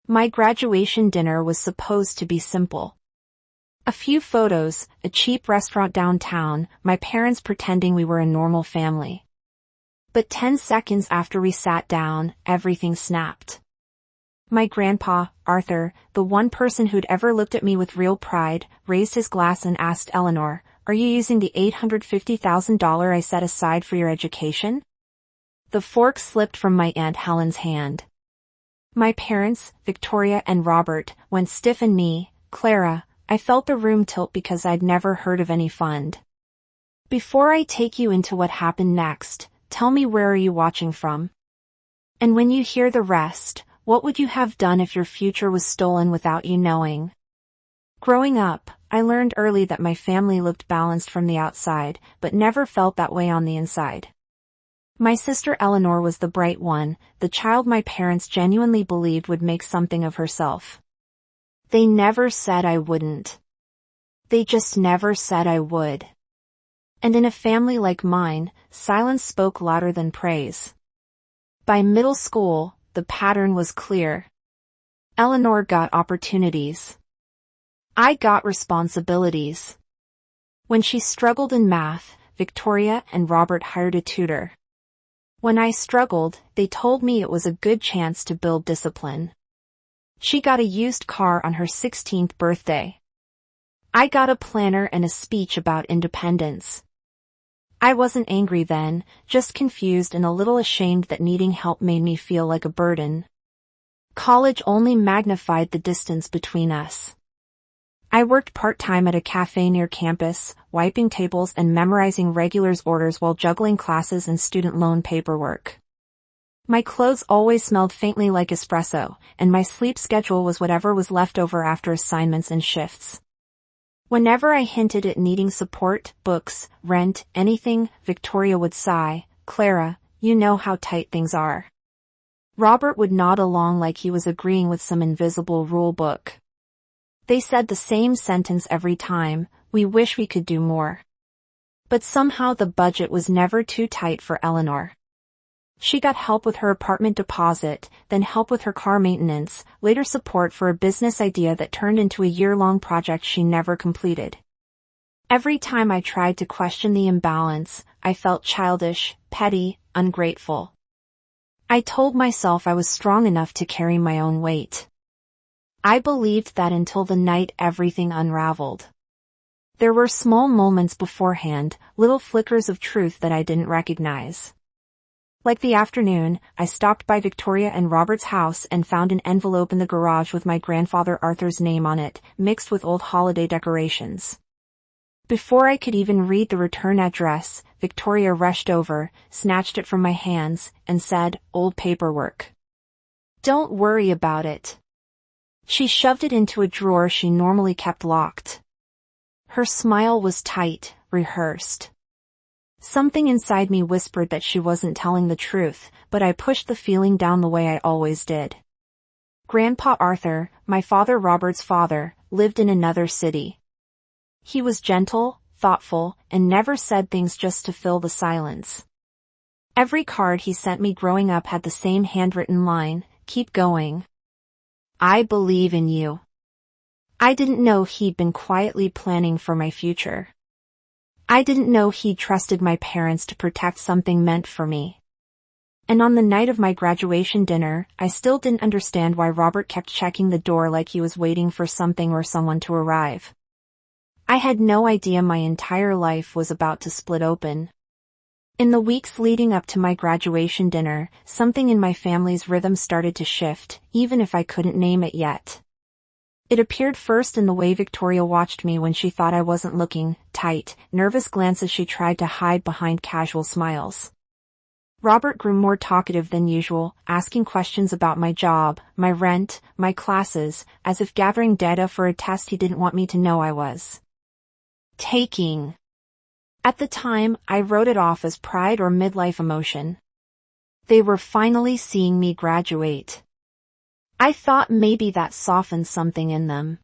My graduation dinner was supposed to be simple. A few photos, a cheap restaurant downtown, my parents pretending we were a normal family. But 10 seconds after we sat down, everything snapped. My grandpa, Arthur, the one person who'd ever looked at me with real pride, raised his glass and asked Eleanor, "Are you using the $850,000 I set aside for your education?" The fork slipped from my Aunt Helen's hand. My parents, Victoria and Robert, went stiff and me, Clara, I felt the room tilt because I'd never heard of any fund. Before I take you into what happened next, tell me, where are you watching from? And when you hear the rest, what would you have done if your future was stolen without you knowing? Growing up, I learned early that my family looked balanced from the outside, but never felt that way on the inside. My sister Eleanor was the bright one, the child my parents genuinely believed would make something of herself. They never said I wouldn't. They just never said I would. And in a family like mine, silence spoke louder than praise. By middle school, the pattern was clear. Eleanor got opportunities. I got responsibilities. When she struggled in math, Victoria and Robert hired a tutor. When I struggled, they told me it was a good chance to build discipline. She got a used car on her 16th birthday. I got a planner and a speech about independence. I wasn't angry then, just confused and a little ashamed that needing help made me feel like a burden. College only magnified the distance between us. I worked part-time at a cafe near campus, wiping tables and memorizing regulars' orders while juggling classes and student loan paperwork. My clothes always smelled faintly like espresso, and my sleep schedule was whatever was left over after assignments and shifts. Whenever I hinted at needing support, books, rent, anything, Victoria would sigh, "Clara, you know how tight things are." Robert would nod along like he was agreeing with some invisible rule book. They said the same sentence every time, "We wish we could do more." But somehow the budget was never too tight for Eleanor. She got help with her apartment deposit, then help with her car maintenance, later support for a business idea that turned into a year-long project she never completed. Every time I tried to question the imbalance, I felt childish, petty, ungrateful. I told myself I was strong enough to carry my own weight. I believed that until the night everything unraveled. There were small moments beforehand, little flickers of truth that I didn't recognize. Like the afternoon, I stopped by Victoria and Robert's house and found an envelope in the garage with my grandfather Arthur's name on it, mixed with old holiday decorations. Before I could even read the return address, Victoria rushed over, snatched it from my hands, and said, "Old paperwork. Don't worry about it." She shoved it into a drawer she normally kept locked. Her smile was tight, rehearsed. Something inside me whispered that she wasn't telling the truth, but I pushed the feeling down the way I always did. Grandpa Arthur, my father Robert's father, lived in another city. He was gentle, thoughtful, and never said things just to fill the silence. Every card he sent me growing up had the same handwritten line, "Keep going. I believe in you." I didn't know he'd been quietly planning for my future. I didn't know he'd trusted my parents to protect something meant for me. And on the night of my graduation dinner, I still didn't understand why Robert kept checking the door like he was waiting for something or someone to arrive. I had no idea my entire life was about to split open. In the weeks leading up to my graduation dinner, something in my family's rhythm started to shift, even if I couldn't name it yet. It appeared first in the way Victoria watched me when she thought I wasn't looking, tight, nervous glances she tried to hide behind casual smiles. Robert grew more talkative than usual, asking questions about my job, my rent, my classes, as if gathering data for a test he didn't want me to know I was taking. At the time, I wrote it off as pride or midlife emotion. They were finally seeing me graduate. I thought maybe that softened something in them.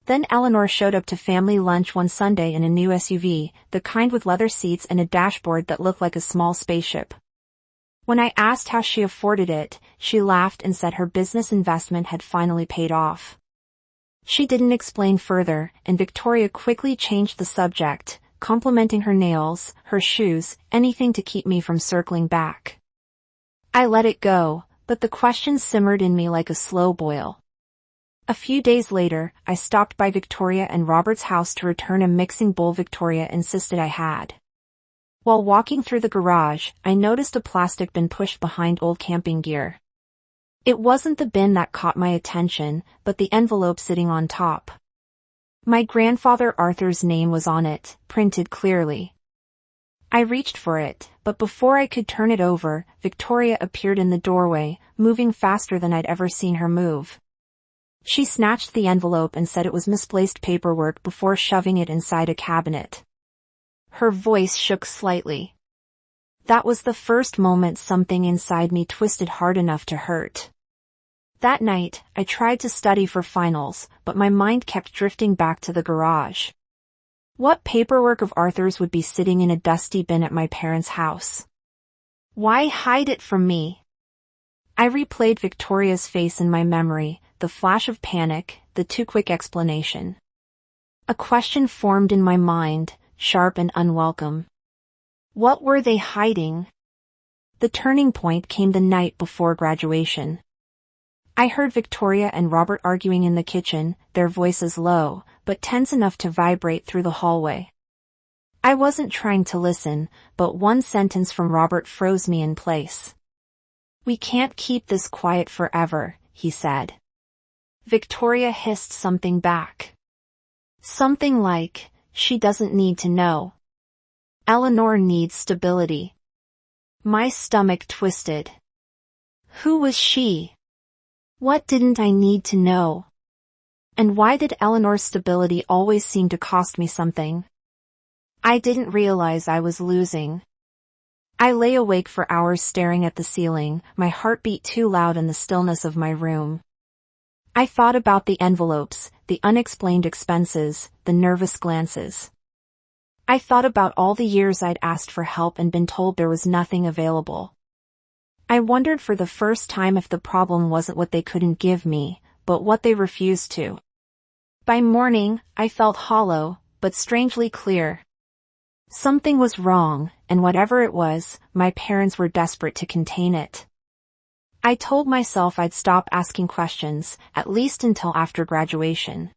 Then Eleanor showed up to family lunch one Sunday in a new SUV, the kind with leather seats and a dashboard that looked like a small spaceship. When I asked how she afforded it, she laughed and said her business investment had finally paid off. She didn't explain further, and Victoria quickly changed the subject, complimenting her nails, her shoes, anything to keep me from circling back. I let it go, but the questions simmered in me like a slow boil. A few days later, I stopped by Victoria and Robert's house to return a mixing bowl Victoria insisted I had. While walking through the garage, I noticed a plastic bin pushed behind old camping gear. It wasn't the bin that caught my attention, but the envelope sitting on top. My grandfather Arthur's name was on it, printed clearly. I reached for it, but before I could turn it over, Victoria appeared in the doorway, moving faster than I'd ever seen her move. She snatched the envelope and said it was misplaced paperwork before shoving it inside a cabinet. Her voice shook slightly. That was the first moment something inside me twisted hard enough to hurt. That night, I tried to study for finals, but my mind kept drifting back to the garage. What paperwork of Arthur's would be sitting in a dusty bin at my parents' house? Why hide it from me? I replayed Victoria's face in my memory, the flash of panic, the too quick explanation. A question formed in my mind, sharp and unwelcome. What were they hiding? The turning point came the night before graduation. I heard Victoria and Robert arguing in the kitchen, their voices low, but tense enough to vibrate through the hallway. I wasn't trying to listen, but one sentence from Robert froze me in place. "We can't keep this quiet forever," he said. Victoria hissed something back. Something like, "She doesn't need to know. Eleanor needs stability." My stomach twisted. Who was she? What didn't I need to know? And why did Eleanor's stability always seem to cost me something? I didn't realize I was losing. I lay awake for hours staring at the ceiling, my heartbeat too loud in the stillness of my room. I thought about the envelopes, the unexplained expenses, the nervous glances. I thought about all the years I'd asked for help and been told there was nothing available. I wondered for the first time if the problem wasn't what they couldn't give me, but what they refused to. By morning, I felt hollow, but strangely clear. Something was wrong, and whatever it was, my parents were desperate to contain it. I told myself I'd stop asking questions, at least until after graduation.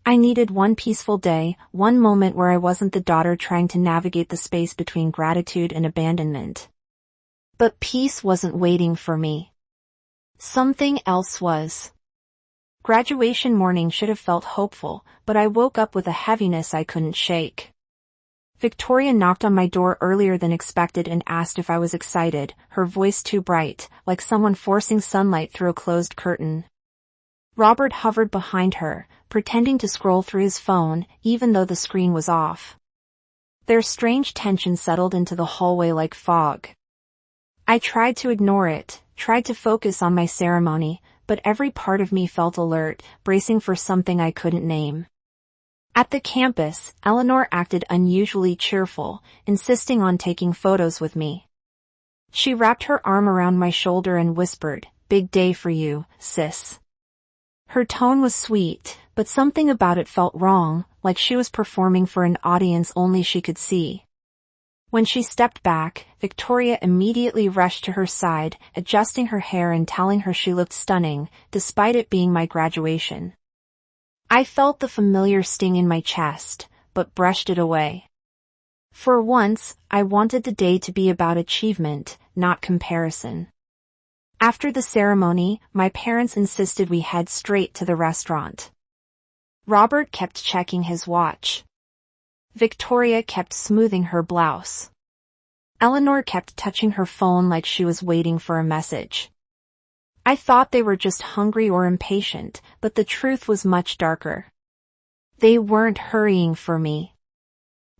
I needed one peaceful day, one moment where I wasn't the daughter trying to navigate the space between gratitude and abandonment. But peace wasn't waiting for me. Something else was. Graduation morning should have felt hopeful, but I woke up with a heaviness I couldn't shake. Victoria knocked on my door earlier than expected and asked if I was excited, her voice too bright, like someone forcing sunlight through a closed curtain. Robert hovered behind her, pretending to scroll through his phone, even though the screen was off. Their strange tension settled into the hallway like fog. I tried to ignore it, tried to focus on my ceremony, but every part of me felt alert, bracing for something I couldn't name. At the campus, Eleanor acted unusually cheerful, insisting on taking photos with me. She wrapped her arm around my shoulder and whispered, "Big day for you, sis." Her tone was sweet, but something about it felt wrong, like she was performing for an audience only she could see. When she stepped back, Victoria immediately rushed to her side, adjusting her hair and telling her she looked stunning, despite it being my graduation. I felt the familiar sting in my chest, but brushed it away. For once, I wanted the day to be about achievement, not comparison. After the ceremony, my parents insisted we head straight to the restaurant. Robert kept checking his watch. Victoria kept smoothing her blouse. Eleanor kept touching her phone like she was waiting for a message. I thought they were just hungry or impatient, but the truth was much darker. They weren't hurrying for me.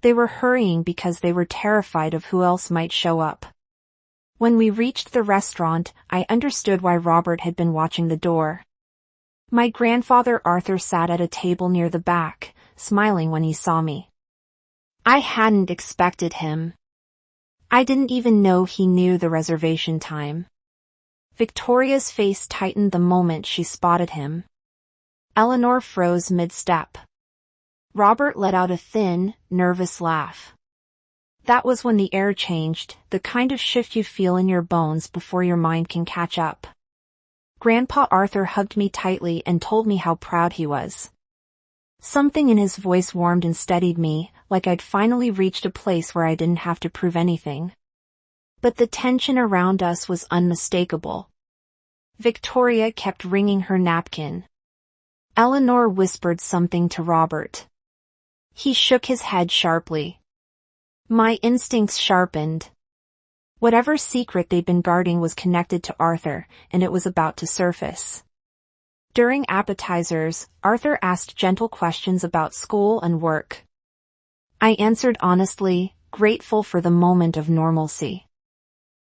They were hurrying because they were terrified of who else might show up. When we reached the restaurant, I understood why Robert had been watching the door. My grandfather Arthur sat at a table near the back, smiling when he saw me. I hadn't expected him. I didn't even know he knew the reservation time. Victoria's face tightened the moment she spotted him. Eleanor froze mid-step. Robert let out a thin, nervous laugh. That was when the air changed, the kind of shift you feel in your bones before your mind can catch up. Grandpa Arthur hugged me tightly and told me how proud he was. Something in his voice warmed and steadied me, like I'd finally reached a place where I didn't have to prove anything. But the tension around us was unmistakable. Victoria kept wringing her napkin. Eleanor whispered something to Robert. He shook his head sharply. My instincts sharpened. Whatever secret they'd been guarding was connected to Arthur, and it was about to surface. During appetizers, Arthur asked gentle questions about school and work. I answered honestly, grateful for the moment of normalcy.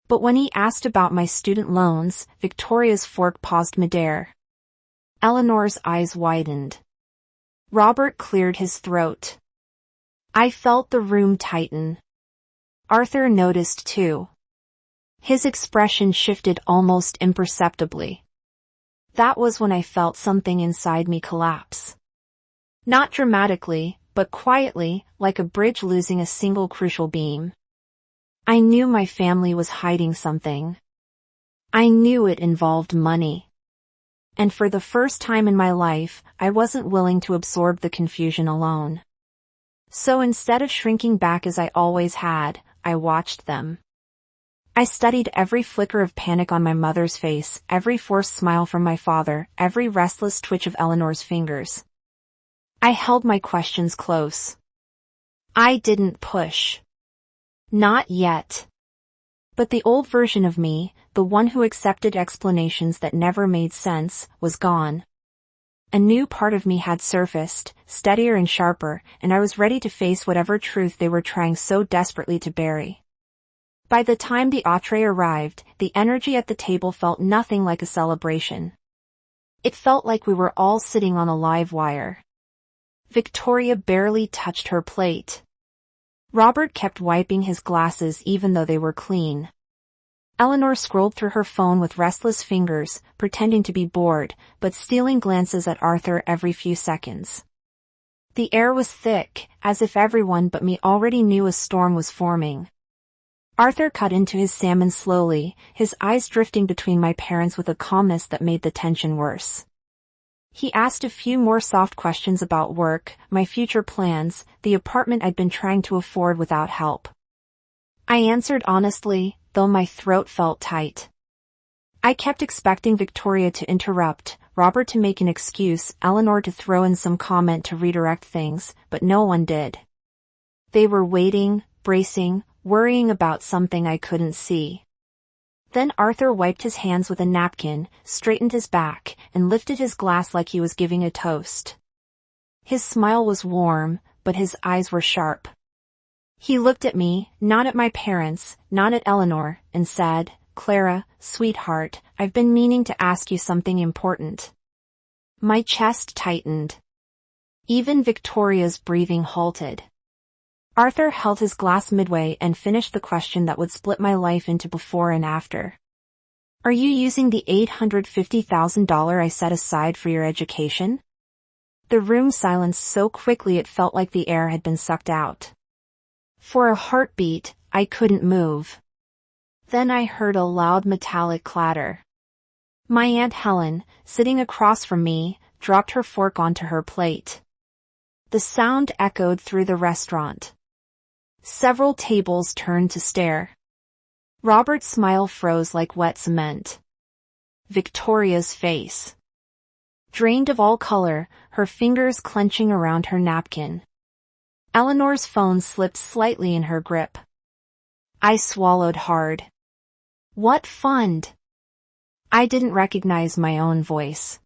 But when he asked about my student loans, Victoria's fork paused midair. Eleanor's eyes widened. Robert cleared his throat. I felt the room tighten. Arthur noticed too. His expression shifted almost imperceptibly. That was when I felt something inside me collapse. Not dramatically, but quietly, like a bridge losing a single crucial beam. I knew my family was hiding something. I knew it involved money. And for the first time in my life, I wasn't willing to absorb the confusion alone. So instead of shrinking back as I always had, I watched them. I studied every flicker of panic on my mother's face, every forced smile from my father, every restless twitch of Eleanor's fingers. I held my questions close. I didn't push. Not yet. But the old version of me, the one who accepted explanations that never made sense, was gone. A new part of me had surfaced, steadier and sharper, and I was ready to face whatever truth they were trying so desperately to bury. By the time the entree arrived, the energy at the table felt nothing like a celebration. It felt like we were all sitting on a live wire. Victoria barely touched her plate. Robert kept wiping his glasses even though they were clean. Eleanor scrolled through her phone with restless fingers, pretending to be bored, but stealing glances at Arthur every few seconds. The air was thick, as if everyone but me already knew a storm was forming. Arthur cut into his salmon slowly, his eyes drifting between my parents with a calmness that made the tension worse. He asked a few more soft questions about work, my future plans, the apartment I'd been trying to afford without help. I answered honestly, though my throat felt tight. I kept expecting Victoria to interrupt, Robert to make an excuse, Eleanor to throw in some comment to redirect things, but no one did. They were waiting, bracing, worrying about something I couldn't see. Then Arthur wiped his hands with a napkin, straightened his back, and lifted his glass like he was giving a toast. His smile was warm, but his eyes were sharp. He looked at me, not at my parents, not at Eleanor, and said, Clara, sweetheart, I've been meaning to ask you something important. My chest tightened. Even Victoria's breathing halted. Arthur held his glass midway and finished the question that would split my life into before and after. Are you using the $850,000 I set aside for your education? The room silenced so quickly it felt like the air had been sucked out. For a heartbeat, I couldn't move. Then I heard a loud metallic clatter. My Aunt Helen, sitting across from me, dropped her fork onto her plate. The sound echoed through the restaurant. Several tables turned to stare. Robert's smile froze like wet cement. Victoria's face. Drained of all color, her fingers clenching around her napkin. Eleanor's phone slipped slightly in her grip. I swallowed hard. What fund? I didn't recognize my own voice.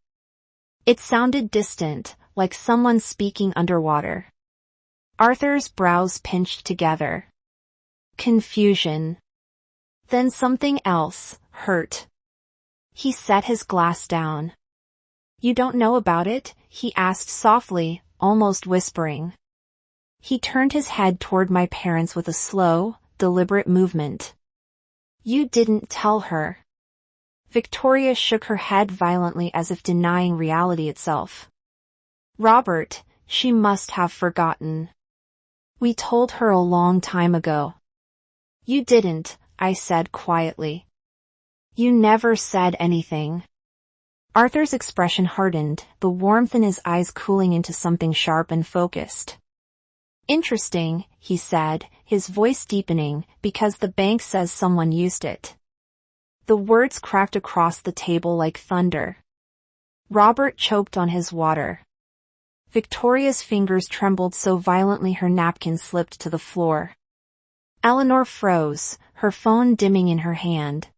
It sounded distant, like someone speaking underwater. Arthur's brows pinched together. Confusion. Then something else, hurt. He set his glass down. You don't know about it? He asked softly, almost whispering. He turned his head toward my parents with a slow, deliberate movement. You didn't tell her. Victoria shook her head violently as if denying reality itself. Robert, she must have forgotten. We told her a long time ago. You didn't, I said quietly. You never said anything. Arthur's expression hardened, the warmth in his eyes cooling into something sharp and focused. Interesting, he said, his voice deepening, because the bank says someone used it. The words cracked across the table like thunder. Robert choked on his water. Victoria's fingers trembled so violently her napkin slipped to the floor. Eleanor froze, her phone dimming in her hand.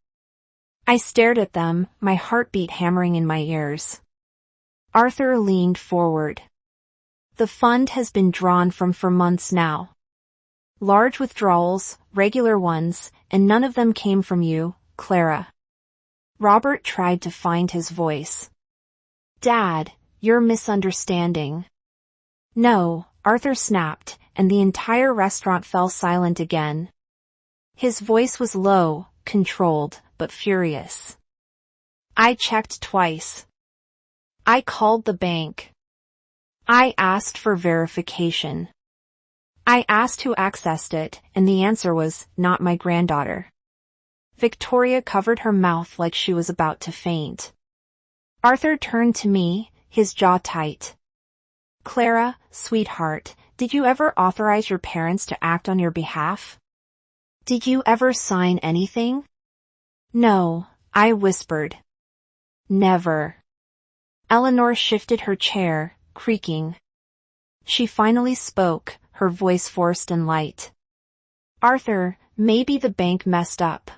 I stared at them, my heartbeat hammering in my ears. Arthur leaned forward. The fund has been drawn from for months now. Large withdrawals, regular ones, and none of them came from you, Clara. Robert tried to find his voice. Dad, you're misunderstanding. No, Arthur snapped, and the entire restaurant fell silent again. His voice was low, controlled, but furious. I checked twice. I called the bank. I asked for verification. I asked who accessed it, and the answer was, not my granddaughter. Victoria covered her mouth like she was about to faint. Arthur turned to me, his jaw tight. Clara, sweetheart, did you ever authorize your parents to act on your behalf? Did you ever sign anything? No, I whispered. Never. Eleanor shifted her chair, creaking. She finally spoke, her voice forced and light. Arthur, maybe the bank messed up.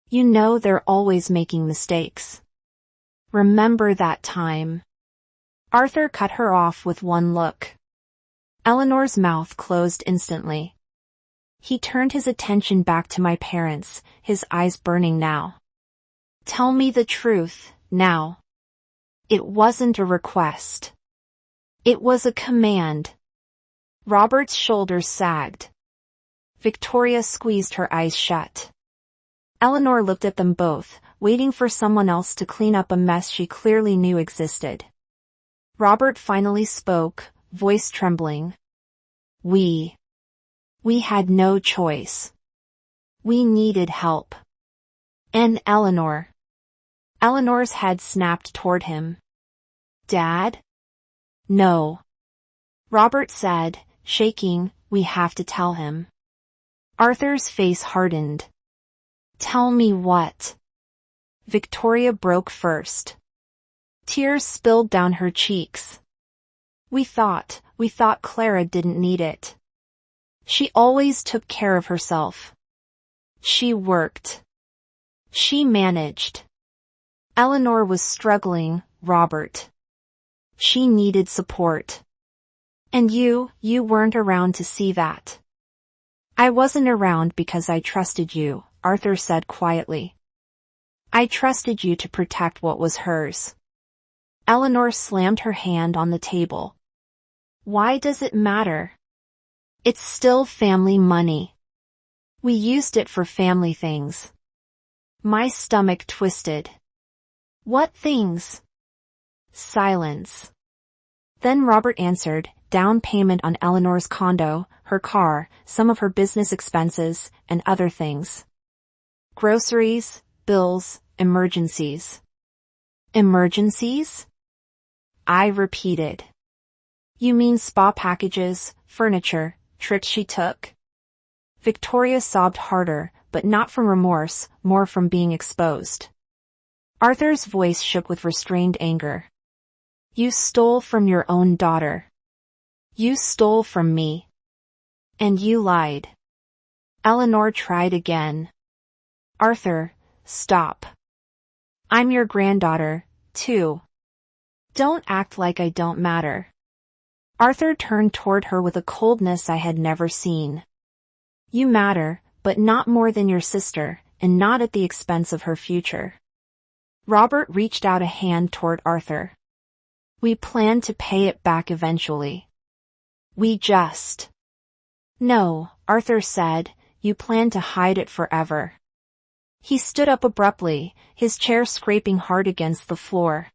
You know they're always making mistakes. Remember that time. Arthur cut her off with one look. Eleanor's mouth closed instantly. He turned his attention back to my parents, his eyes burning now. Tell me the truth, now. It wasn't a request. It was a command. Robert's shoulders sagged. Victoria squeezed her eyes shut. Eleanor looked at them both, waiting for someone else to clean up a mess she clearly knew existed. Robert finally spoke, voice trembling. We had no choice. We needed help. And Eleanor. Eleanor's head snapped toward him. Dad? No. Robert said, shaking, we have to tell him. Arthur's face hardened. Tell me what? Victoria broke first. Tears spilled down her cheeks. We thought Clara didn't need it. She always took care of herself. She worked. She managed. Eleanor was struggling, Robert. She needed support. And you weren't around to see that. I wasn't around because I trusted you, Arthur said quietly. I trusted you to protect what was hers. Eleanor slammed her hand on the table. Why does it matter? It's still family money. We used it for family things. My stomach twisted. What things? Silence. Then Robert answered, down payment on Eleanor's condo, her car, some of her business expenses, and other things. Groceries, bills, emergencies. Emergencies? I repeated. You mean spa packages, furniture, trips she took? Victoria sobbed harder, but not from remorse, more from being exposed. Arthur's voice shook with restrained anger. You stole from your own daughter. You stole from me. And you lied. Eleanor tried again. Arthur, stop. I'm your granddaughter, too. Don't act like I don't matter. Arthur turned toward her with a coldness I had never seen. You matter, but not more than your sister, and not at the expense of her future. Robert reached out a hand toward Arthur. We plan to pay it back eventually. We just... No, Arthur said, you plan to hide it forever. He stood up abruptly, his chair scraping hard against the floor.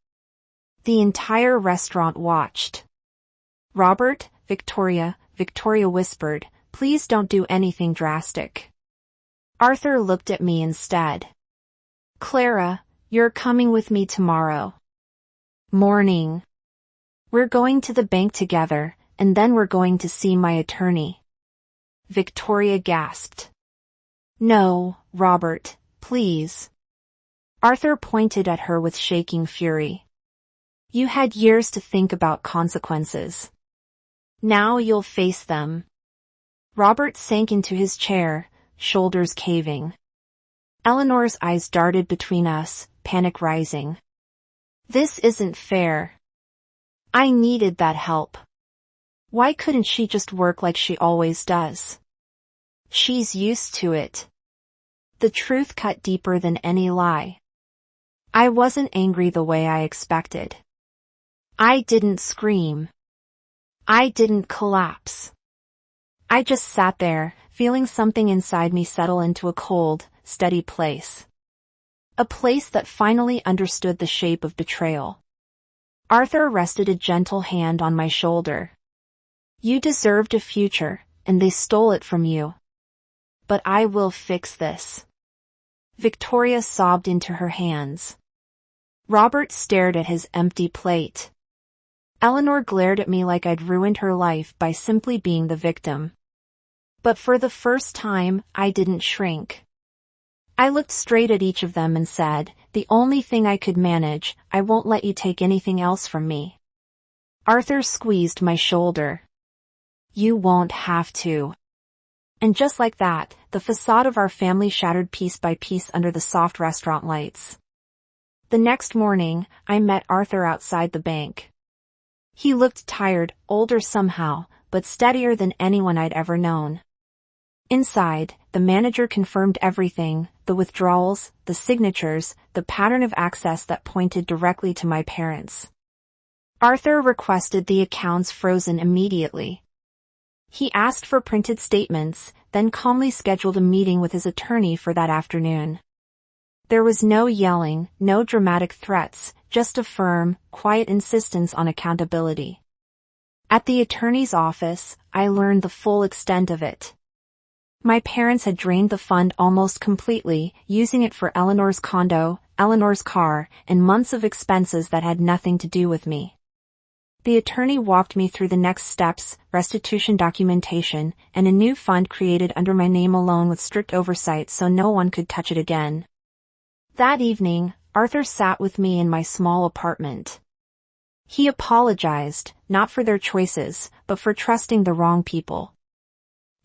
The entire restaurant watched. Robert, Victoria whispered, please don't do anything drastic. Arthur looked at me instead. Clara, you're coming with me tomorrow morning. We're going to the bank together, and then we're going to see my attorney. Victoria gasped. No, Robert, please. Arthur pointed at her with shaking fury. You had years to think about consequences. Now you'll face them. Robert sank into his chair, shoulders caving. Eleanor's eyes darted between us, panic rising. This isn't fair. I needed that help. Why couldn't she just work like she always does? She's used to it. The truth cut deeper than any lie. I wasn't angry the way I expected. I didn't scream. I didn't collapse. I just sat there, feeling something inside me settle into a cold, steady place. A place that finally understood the shape of betrayal. Arthur rested a gentle hand on my shoulder. You deserved a future, and they stole it from you. But I will fix this. Victoria sobbed into her hands. Robert stared at his empty plate. Eleanor glared at me like I'd ruined her life by simply being the victim. But for the first time, I didn't shrink. I looked straight at each of them and said, the only thing I could manage, I won't let you take anything else from me. Arthur squeezed my shoulder. You won't have to. And just like that, the facade of our family shattered piece by piece under the soft restaurant lights. The next morning, I met Arthur outside the bank. He looked tired, older somehow, but steadier than anyone I'd ever known. Inside, the manager confirmed everything, the withdrawals, the signatures, the pattern of access that pointed directly to my parents. Arthur requested the accounts frozen immediately. He asked for printed statements, then calmly scheduled a meeting with his attorney for that afternoon. There was no yelling, no dramatic threats, just a firm, quiet insistence on accountability. At the attorney's office, I learned the full extent of it. My parents had drained the fund almost completely, using it for Eleanor's condo, Eleanor's car, and months of expenses that had nothing to do with me. The attorney walked me through the next steps, restitution documentation, and a new fund created under my name alone with strict oversight so no one could touch it again. That evening, Arthur sat with me in my small apartment. He apologized, not for their choices, but for trusting the wrong people.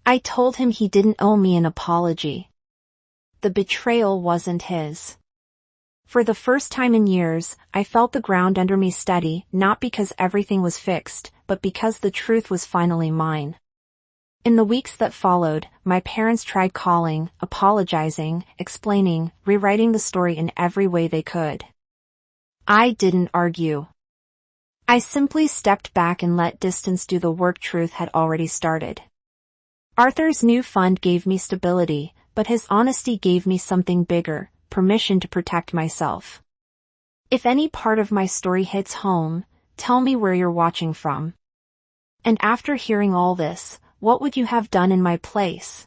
I told him he didn't owe me an apology. The betrayal wasn't his. For the first time in years, I felt the ground under me steady, not because everything was fixed, but because the truth was finally mine. In the weeks that followed, my parents tried calling, apologizing, explaining, rewriting the story in every way they could. I didn't argue. I simply stepped back and let distance do the work truth had already started. Arthur's new fund gave me stability, but his honesty gave me something bigger, permission to protect myself. If any part of my story hits home, tell me where you're watching from. And after hearing all this, what would you have done in my place?